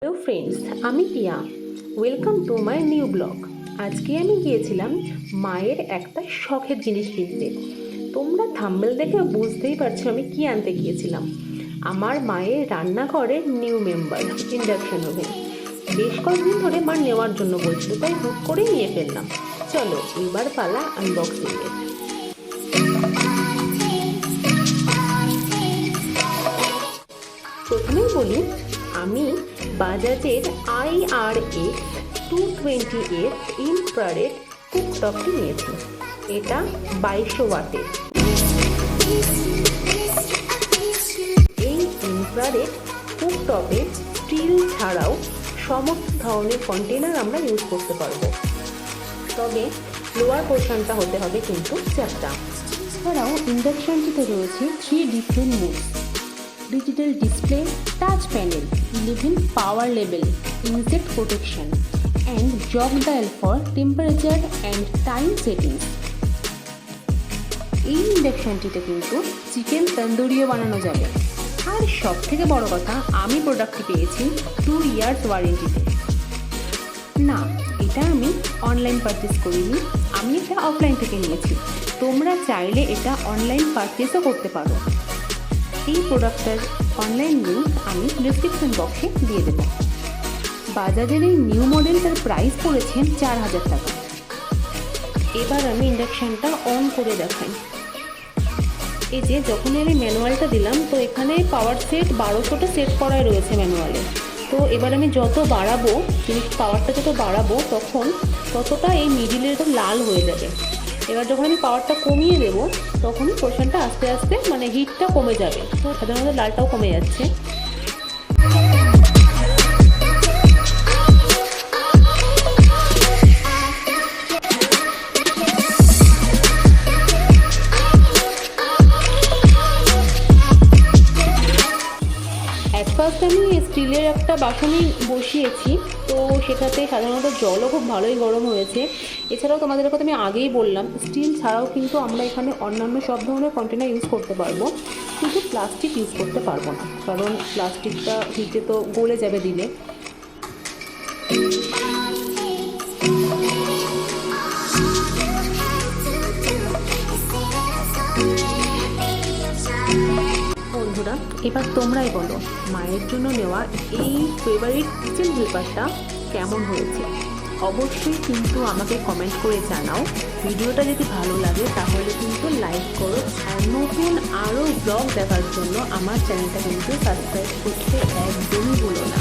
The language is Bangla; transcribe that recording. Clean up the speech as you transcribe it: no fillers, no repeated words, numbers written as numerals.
হ্যালো ফ্রেন্ডস, আমি Piya. Welcome to my new blog. আজকে আমি গিয়েছিলাম মায়ের একটা শখের জিনিস কিনতে। তোমরা থাম্বনেল দেখে বুঝতেই পারছো আমি কি আনতে গিয়েছিলাম। আমার মায়ের রান্নাঘরের নিউ মেম্বার ইন্ডাকশন ওভেন। বেশ কয়েকদিন ধরে মা নেওয়ার জন্য বলছিল, তাই হুট করেই নিয়ে ফেললাম। চলো এবার পালা আনবক্সিংয়ের। প্রথমেই বলি, আমি বাজাজের IRX 220S ইনফ্রারেড কুকটপটি নিয়েছি। এটা 2200 ওয়াটের। এই ইনফ্রারেড কুকটপে স্টিল ছাড়াও সমস্ত ধরনের কন্টেনার আমরা ইউজ করতে পারবো, তবে লোয়ার পোর্শনটা হতে হবে কিন্তু চ্যাপ্টা। এছাড়াও ইন্ডাকশনটিতে রয়েছে 3 different mode: digital display, touch panel, 11 power level, insect protection and jug dial for temperature and time settings. এই ইন্ডাকশনটিতে কিন্তু চিকেন তন্দুরিও বানানো যাবে। আর সব থেকে বড় কথা, আমি প্রোডাক্টটি পেয়েছি 2 ইয়ার্স ওয়ারেন্টিতে। না, এটা আমি অনলাইন পারচেস করিনি, আমি এটা অফলাইন থেকে নিয়েছি। তোমরা চাইলে এটা অনলাইন পারচেসও করতে পারো। এই প্রোডাক্টটার অনলাইন লিঙ্ক আমি ডিসক্রিপশন বক্সে দিয়ে দেবো। বাজাজের এই নিউ মডেলটার প্রাইস পড়েছে 4000 টাকা। এবার আমি ইন্ডাকশানটা অন করে দেখাই। এই যে যখনই আমি ম্যানুয়ালটা দিলাম, তো এখানে পাওয়ার সেট 1200টা সেট করাই রয়েছে ম্যানুয়ালে। তো এবার আমি যত বাড়াবো, পাওয়ারটা যত বাড়াবো ততটা এই মিডিলের লাল হয়ে যাবে। এবার যখন আমি পাওয়ারটা কমিয়ে দেবো, তখনই পোর্শনটা আস্তে আস্তে হিটটা কমে যাবে। তো সাধারণত লালটাও কমে যাচ্ছে। ফার্স্ট আমি স্টিলের একটা বাসনই বসিয়েছি, তো সেটাতে সাধারণত জলও খুব ভালোই গরম হয়েছে। এছাড়াও তোমাদের কথা আমি আগেই বললাম, স্টিল ছাড়াও কিন্তু আমরা এখানে অন্যান্য সব ধরনের কন্টেনার ইউজ করতে পারবো, কিন্তু প্লাস্টিক ইউজ করতে পারবো না, কারণ প্লাস্টিকটা হিটে তো গলে যাবে দিলে। বন্ধুরা, এবার তোমরাই বলো, মায়ের জন্য নেওয়া এই ফেভারিট কিচেন হেল্পারটা কেমন হয়েছে। অবশ্যই কিন্তু আমাকে কমেন্ট করে জানাও। ভিডিওটা যদি ভালো লাগে তাহলে কিন্তু লাইক করো, আর নতুন আরও ব্লগ দেখার জন্য আমার চ্যানেলটা কিন্তু সাবস্ক্রাইব করতে একদমই ভুলো না।